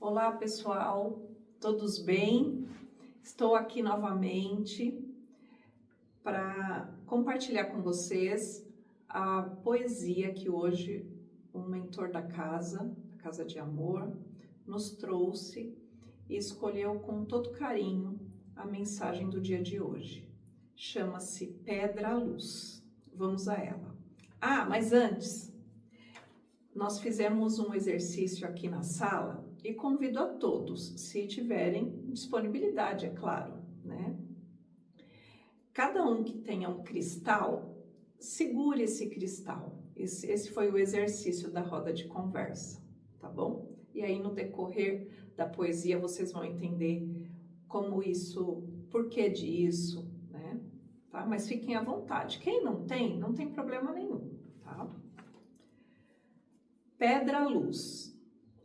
Olá pessoal, todos bem? Estou aqui novamente para compartilhar com vocês a poesia que hoje um mentor da Casa de Amor, nos trouxe e escolheu com todo carinho a mensagem do dia de hoje. Chama-se Pedra à Luz. Vamos a ela. Mas antes, nós fizemos um exercício aqui na sala e convido a todos, se tiverem disponibilidade, é claro, né? Cada um que tenha um cristal, segure esse cristal. Esse foi o exercício da roda de conversa, tá bom? E aí no decorrer da poesia vocês vão entender como isso, por que disso, né? Tá? Mas fiquem à vontade. Quem não tem problema nenhum, tá? Pedra à luz.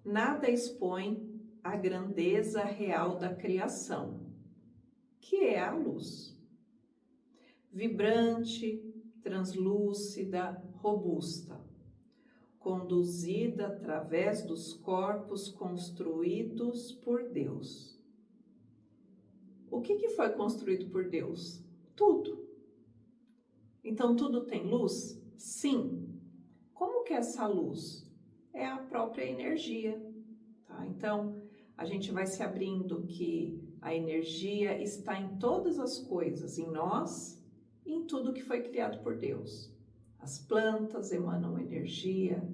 Nada expõe a grandeza real da criação, que é a luz. Vibrante, translúcida, robusta, conduzida através dos corpos construídos por Deus. O que foi construído por Deus? Tudo. Então tudo tem luz? Sim. Como que é essa luz? É a própria energia, tá? Então, a gente vai se abrindo que a energia está em todas as coisas, em nós e em tudo que foi criado por Deus. As plantas emanam energia,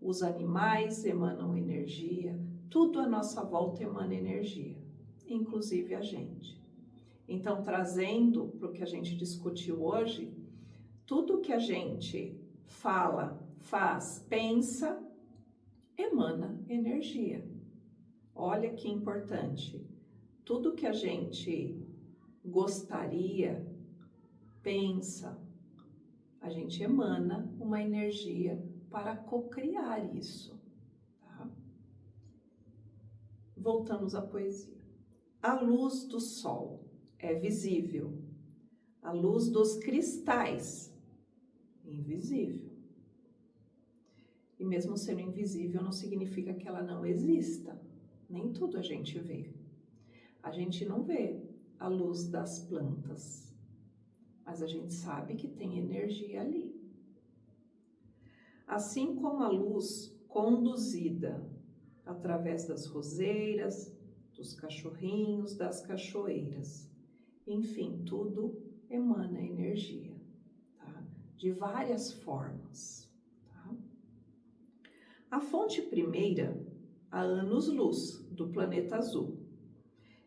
os animais emanam energia, tudo à nossa volta emana energia, inclusive a gente. Então, trazendo para o que a gente discutiu hoje, tudo que a gente fala, faz, pensa, emana energia. Olha que importante. Tudo que a gente gostaria, pensa, a gente emana uma energia para cocriar isso. Tá? Voltamos à poesia. A luz do sol é visível. A luz dos cristais, invisível. E mesmo sendo invisível, não significa que ela não exista. Nem tudo a gente vê. A gente não vê a luz das plantas, mas a gente sabe que tem energia ali. Assim como a luz conduzida através das roseiras, dos cachorrinhos, das cachoeiras. Enfim, tudo emana energia, tá? De várias formas. A fonte primeira, há anos-luz, do planeta azul.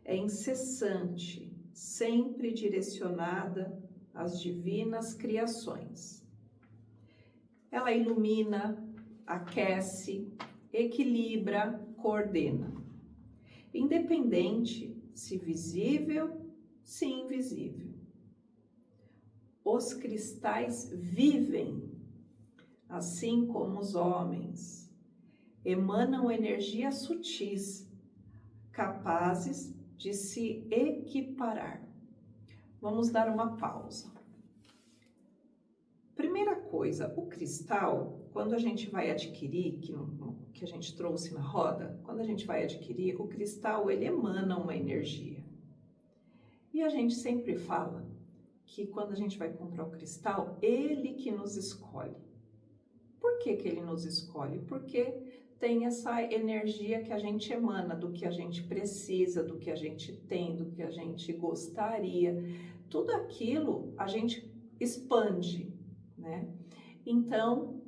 É incessante, sempre direcionada às divinas criações. Ela ilumina, aquece, equilibra, coordena. Independente se visível, se invisível. Os cristais vivem, assim como os homens. Emanam energias sutis, capazes de se equiparar. Vamos dar uma pausa. Primeira coisa, o cristal, quando a gente vai adquirir, que a gente trouxe na roda, quando a gente vai adquirir, o cristal, ele emana uma energia. E a gente sempre fala que quando a gente vai comprar o cristal, ele que nos escolhe. Por que ele nos escolhe? Porque tem essa energia que a gente emana, do que a gente precisa, do que a gente tem, do que a gente gostaria. Tudo aquilo a gente expande, né? Então,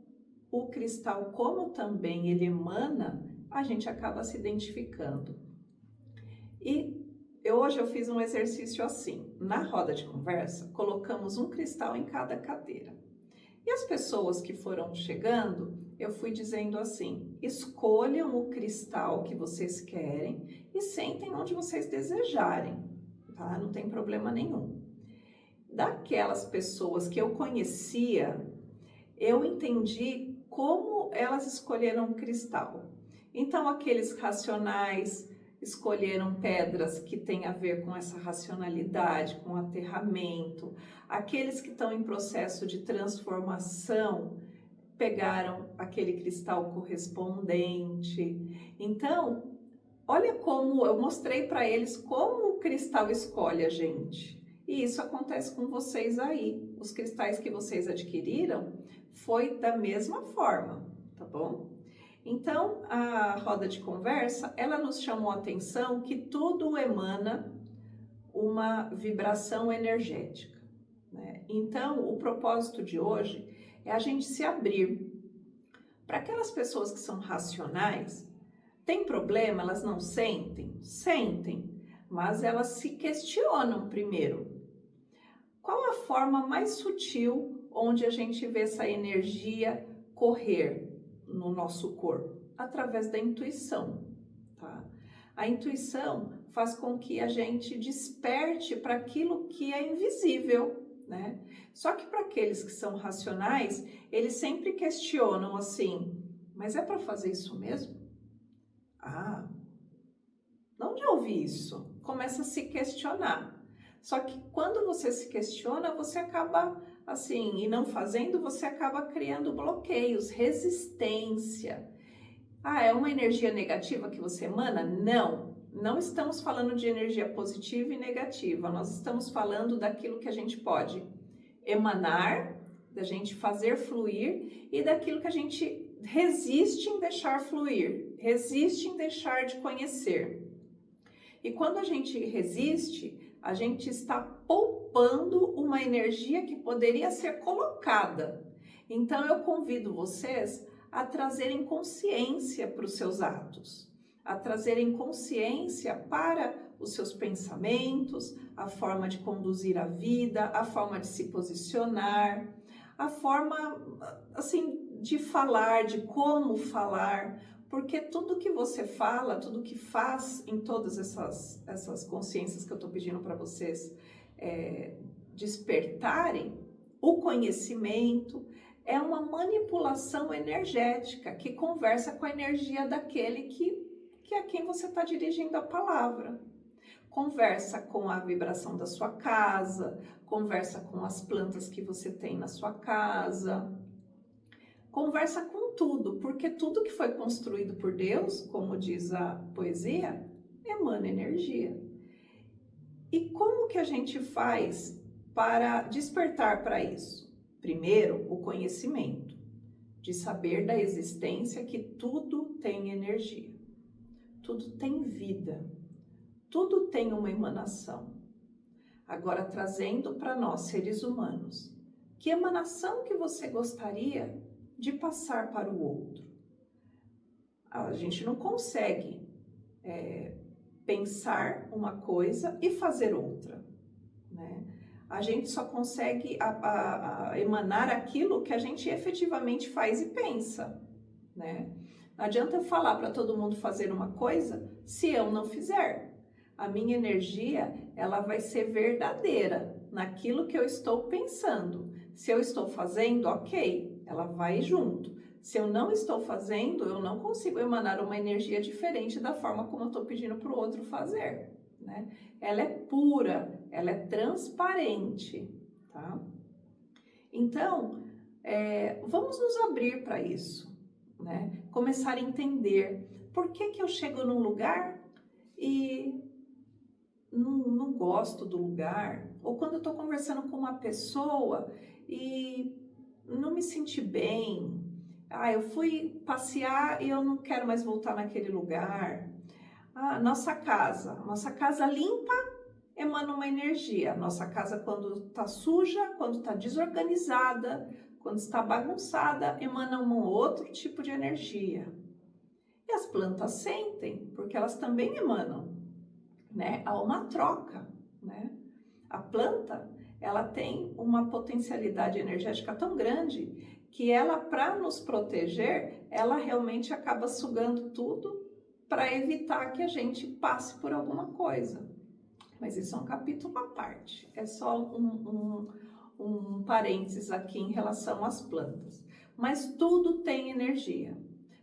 o cristal, como também ele emana, a gente acaba se identificando. E hoje eu fiz um exercício assim. Na roda de conversa, colocamos um cristal em cada cadeira. E as pessoas que foram chegando, eu fui dizendo assim: escolham o cristal que vocês querem e sentem onde vocês desejarem, tá? Não tem problema nenhum. Daquelas pessoas que eu conhecia, eu entendi como elas escolheram o cristal. Então, aqueles racionais escolheram pedras que têm a ver com essa racionalidade, com aterramento. Aqueles que estão em processo de transformação pegaram aquele cristal correspondente. Então, olha como eu mostrei para eles como o cristal escolhe a gente. E isso acontece com vocês aí. Os cristais que vocês adquiriram foi da mesma forma, tá bom? Então, a roda de conversa, ela nos chamou a atenção que tudo emana uma vibração energética, né? Então, o propósito de hoje é a gente se abrir para aquelas pessoas que são racionais. Tem problema, elas não sentem? Sentem, mas elas se questionam primeiro. Qual a forma mais sutil onde a gente vê essa energia correr no nosso corpo? Através da intuição, tá? A intuição faz com que a gente desperte para aquilo que é invisível, né? Só que para aqueles que são racionais, eles sempre questionam assim, mas é para fazer isso mesmo? Ah, de onde eu ouvi isso? Começa a se questionar. Só que quando você se questiona, você acaba assim, e não fazendo, você acaba criando bloqueios, resistência. Ah, é uma energia negativa que você emana? Não, não estamos falando de energia positiva e negativa. Nós estamos falando daquilo que a gente pode emanar, da gente fazer fluir e daquilo que a gente resiste em deixar fluir, resiste em deixar de conhecer. E quando a gente resiste, a gente está poupando uma energia que poderia ser colocada. Então eu convido vocês a trazerem consciência para os seus atos, a trazerem consciência para os seus pensamentos, a forma de conduzir a vida, a forma de se posicionar, a forma assim de falar, de como falar, porque tudo que você fala, tudo que faz em todas essas consciências que eu estou pedindo para vocês despertarem, o conhecimento é uma manipulação energética que conversa com a energia daquele que a quem você está dirigindo a palavra. Conversa com a vibração da sua casa, conversa com as plantas que você tem na sua casa, conversa com tudo, porque tudo que foi construído por Deus, como diz a poesia, emana energia. E como que a gente faz para despertar para isso? Primeiro, o conhecimento, de saber da existência que tudo tem energia, tudo tem vida, tudo tem uma emanação. Agora, trazendo para nós, seres humanos, que emanação que você gostaria de passar para o outro? A gente não consegue pensar uma coisa e fazer outra, né? A gente só consegue emanar aquilo que a gente efetivamente faz e pensa, né? Não adianta eu falar para todo mundo fazer uma coisa se eu não fizer. A minha energia, ela vai ser verdadeira naquilo que eu estou pensando. Se eu estou fazendo, ok, ela vai junto. Se eu não estou fazendo, eu não consigo emanar uma energia diferente da forma como eu estou pedindo para o outro fazer, né? Ela é pura, ela é transparente, tá? Então, vamos nos abrir para isso, né? Começar a entender por que eu chego num lugar e não gosto do lugar, ou quando eu estou conversando com uma pessoa e não me senti bem. Eu fui passear e eu não quero mais voltar naquele lugar. Nossa casa limpa emana uma energia. Nossa casa, quando está suja, quando está desorganizada, quando está bagunçada, emana um outro tipo de energia. E as plantas sentem, porque elas também emanam, né? Há uma troca, né? A planta, ela tem uma potencialidade energética tão grande que ela, para nos proteger, ela realmente acaba sugando tudo para evitar que a gente passe por alguma coisa. Mas isso é um capítulo à parte, é só um parênteses aqui em relação às plantas. Mas tudo tem energia.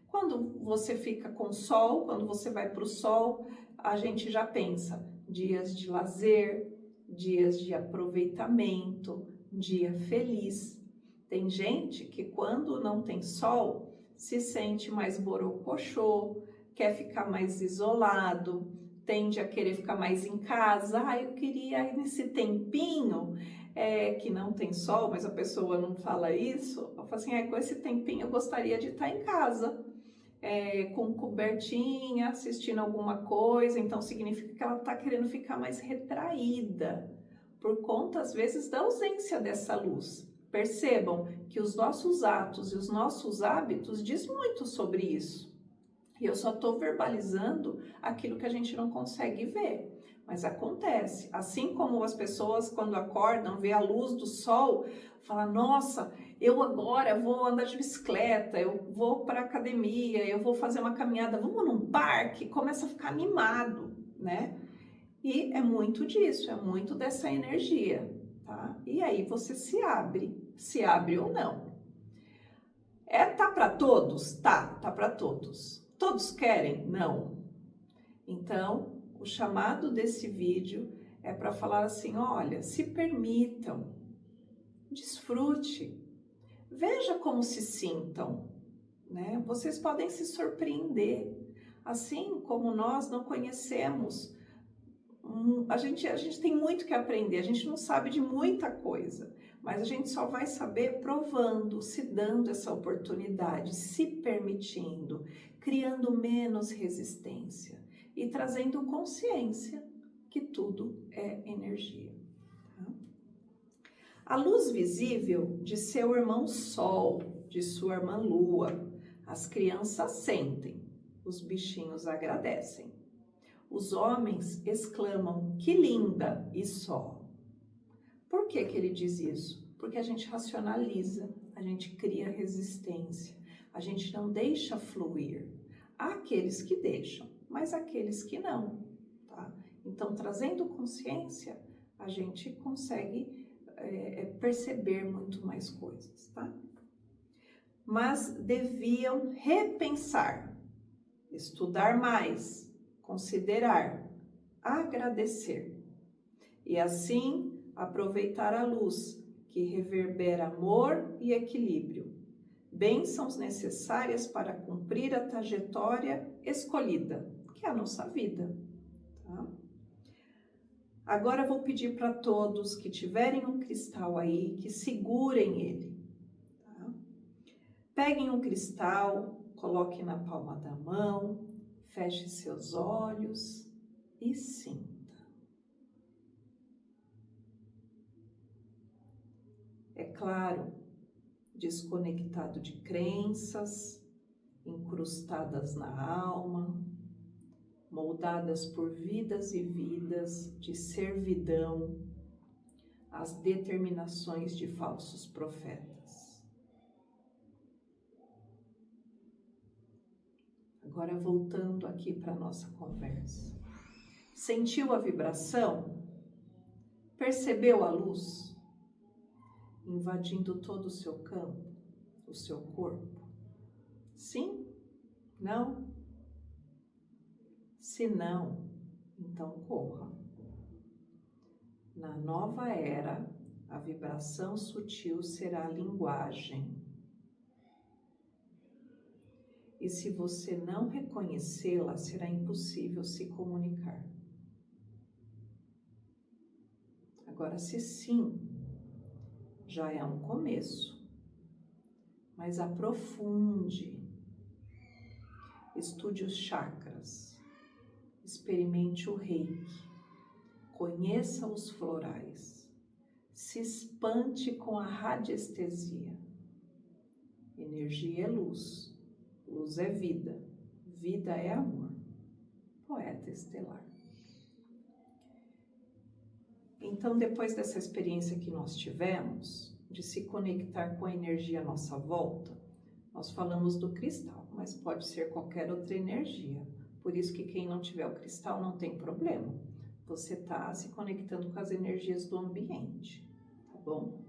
Quando você fica com sol, quando você vai para o sol, a gente já pensa dias de lazer, dias de aproveitamento, dia feliz. Tem gente que quando não tem sol, se sente mais borocochô, quer ficar mais isolado, tende a querer ficar mais em casa. Eu queria nesse tempinho que não tem sol, mas a pessoa não fala isso. Eu falo assim, com esse tempinho eu gostaria de estar em casa, com cobertinha, assistindo alguma coisa. Então significa que ela está querendo ficar mais retraída, por conta às vezes da ausência dessa luz. Percebam que os nossos atos e os nossos hábitos diz muito sobre isso. E eu só estou verbalizando aquilo que a gente não consegue ver. Mas acontece. Assim como as pessoas, quando acordam, vê a luz do sol, falam, nossa, eu agora vou andar de bicicleta, eu vou para a academia, eu vou fazer uma caminhada, vamos num parque, começa a ficar animado, né? E é muito disso, é muito dessa energia, tá? E aí você se abre ou não. Tá para todos? Tá para todos. Todos querem? Não. Então, o chamado desse vídeo é para falar assim, olha, se permitam, desfrute, veja como se sintam, né? Vocês podem se surpreender, assim como nós não conhecemos. A gente tem muito que aprender, a gente não sabe de muita coisa, mas a gente só vai saber provando, se dando essa oportunidade, se permitindo, criando menos resistência e trazendo consciência que tudo é energia. Tá? A luz visível de seu irmão Sol, de sua irmã Lua, as crianças sentem, os bichinhos agradecem. Os homens exclamam, que linda, e só. Por que ele diz isso? Porque a gente racionaliza, a gente cria resistência, a gente não deixa fluir. Há aqueles que deixam, mas aqueles que não. Tá? Então, trazendo consciência, a gente consegue perceber muito mais coisas. Tá? Mas deviam repensar, estudar mais, considerar, agradecer e assim aproveitar a luz que reverbera amor e equilíbrio, bênçãos necessárias para cumprir a trajetória escolhida, que é a nossa vida. Tá? Agora eu vou pedir para todos que tiverem um cristal aí, que segurem ele. Tá? Peguem um cristal, coloquem na palma da mão, feche seus olhos e sinta. É claro, desconectado de crenças, incrustadas na alma, moldadas por vidas e vidas de servidão às determinações de falsos profetas. Agora voltando aqui para a nossa conversa. Sentiu a vibração? Percebeu a luz invadindo todo o seu campo, o seu corpo? Sim? Não? Se não, então corra. Na nova era, a vibração sutil será a linguagem. E se você não reconhecê-la, será impossível se comunicar. Agora, se sim, já é um começo. Mas aprofunde. Estude os chakras. Experimente o reiki. Conheça os florais. Se espante com a radiestesia. Energia é luz. Luz é vida. Vida é amor. Poeta estelar. Então, depois dessa experiência que nós tivemos, de se conectar com a energia à nossa volta, nós falamos do cristal, mas pode ser qualquer outra energia. Por isso que quem não tiver o cristal não tem problema. Você está se conectando com as energias do ambiente, tá bom?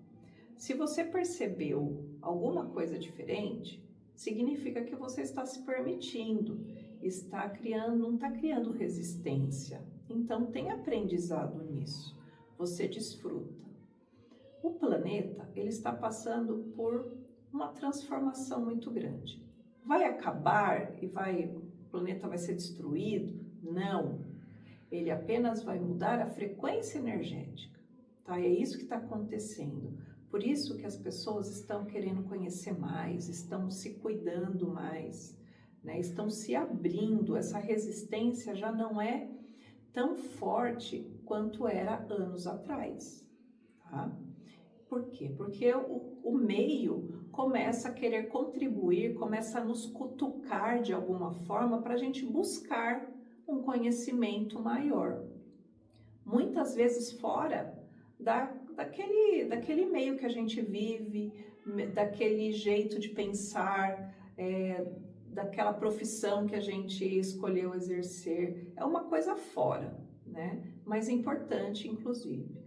Se você percebeu alguma coisa diferente, significa que você está se permitindo, não está criando resistência. Então, tem aprendizado nisso. Você desfruta. O planeta, ele está passando por uma transformação muito grande. Vai acabar e vai planeta vai ser destruído. Não, ele apenas vai mudar a frequência energética, tá? É isso que está acontecendo. Por isso que as pessoas estão querendo conhecer mais, estão se cuidando mais, né? Estão se abrindo. Essa resistência já não é tão forte quanto era anos atrás, tá? Por quê? Porque o meio começa a querer contribuir, começa a nos cutucar de alguma forma para a gente buscar um conhecimento maior. Muitas vezes fora daquele meio que a gente vive, daquele jeito de pensar, daquela profissão que a gente escolheu exercer. É uma coisa fora, né? Mas importante, inclusive.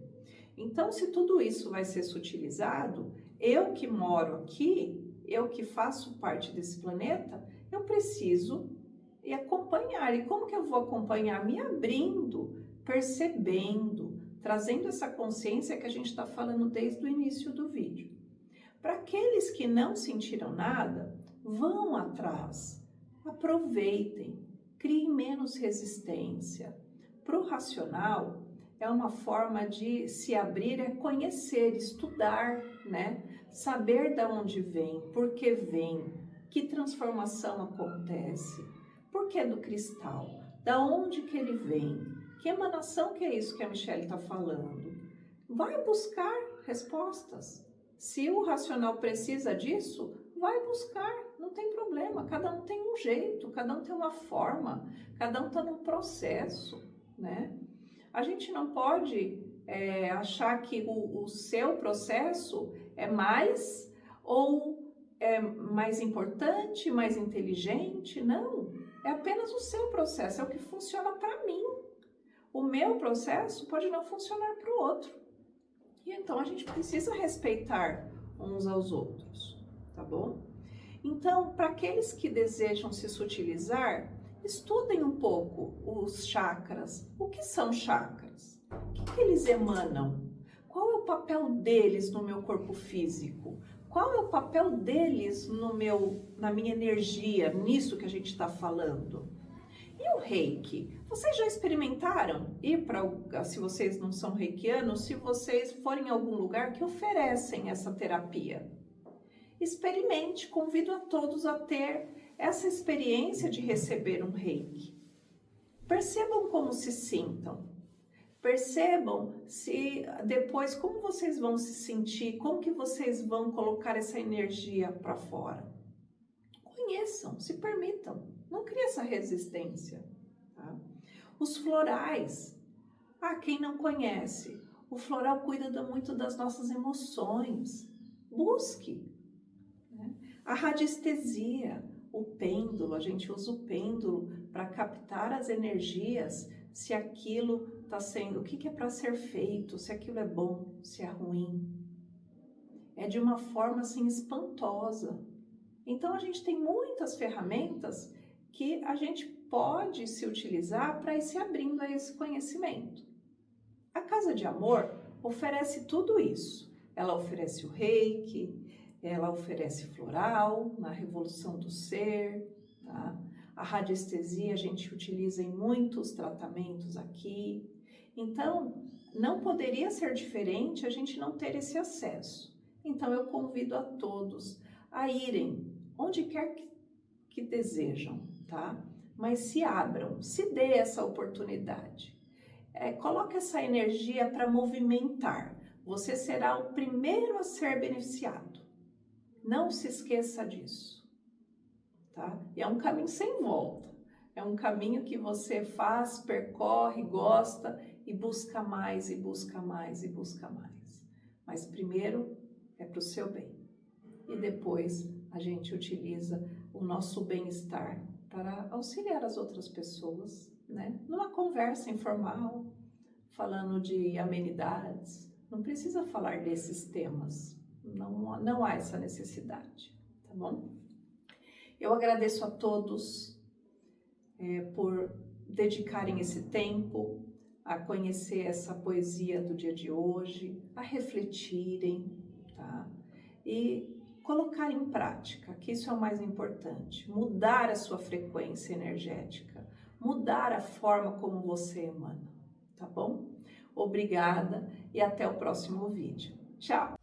Então, se tudo isso vai ser sutilizado, eu que moro aqui, eu que faço parte desse planeta, eu preciso acompanhar. E como que eu vou acompanhar? Me abrindo, percebendo, trazendo essa consciência que a gente está falando desde o início do vídeo. Para aqueles que não sentiram nada, vão atrás, aproveitem, criem menos resistência. Para o racional, é uma forma de se abrir, é conhecer, estudar, né? Saber de onde vem, por que vem, que transformação acontece, por que do cristal, da onde que ele vem, que emanação que é isso que a Michelle está falando. Vai buscar respostas. Se o racional precisa disso, vai buscar, não tem problema. Cada um tem um jeito, cada um tem uma forma, cada um está num processo, né? A gente não pode achar que o seu processo é mais ou é mais importante, mais inteligente. Não, é apenas o seu processo, é o que funciona para mim. O meu processo pode não funcionar para o outro. E então a gente precisa respeitar uns aos outros, tá bom? Então, para aqueles que desejam se sutilizar, estudem um pouco os chakras. O que são chakras? O que eles emanam? Qual é o papel deles no meu corpo físico? Qual é o papel deles na minha energia, nisso que a gente está falando? E o reiki? Vocês já experimentaram ir para, se vocês não são reikianos, se vocês forem em algum lugar que oferecem essa terapia? Experimente, convido a todos a ter essa experiência de receber um reiki. Percebam como se sintam. Percebam se depois como vocês vão se sentir, como que vocês vão colocar essa energia para fora. Conheçam, se permitam, não crie essa resistência. Tá? Os florais, quem não conhece, o floral cuida muito das nossas emoções. Busque. A radiestesia, o pêndulo, a gente usa o pêndulo para captar as energias, se aquilo está sendo, o que é para ser feito, se aquilo é bom, se é ruim. É de uma forma assim espantosa. Então a gente tem muitas ferramentas que a gente pode se utilizar para ir se abrindo a esse conhecimento. A Casa de Amor oferece tudo isso. Ela oferece o reiki, ela oferece floral, na Revolução do Ser, tá? A radiestesia a gente utiliza em muitos tratamentos aqui. Então, não poderia ser diferente a gente não ter esse acesso. Então, eu convido a todos a irem onde quer que desejam, tá? Mas se abram, se dê essa oportunidade. Coloque essa energia para movimentar. Você será o primeiro a ser beneficiado. Não se esqueça disso, tá? E é um caminho sem volta. É um caminho que você faz, percorre, gosta e busca mais, e busca mais, e busca mais. Mas primeiro é para o seu bem. E depois a gente utiliza o nosso bem-estar para auxiliar as outras pessoas, né? Numa conversa informal, falando de amenidades. Não precisa falar desses temas. Não há essa necessidade, tá bom? Eu agradeço a todos por dedicarem esse tempo a conhecer essa poesia do dia de hoje, a refletirem, tá? E colocar em prática, que isso é o mais importante, mudar a sua frequência energética, mudar a forma como você emana, tá bom? Obrigada e até o próximo vídeo. Tchau!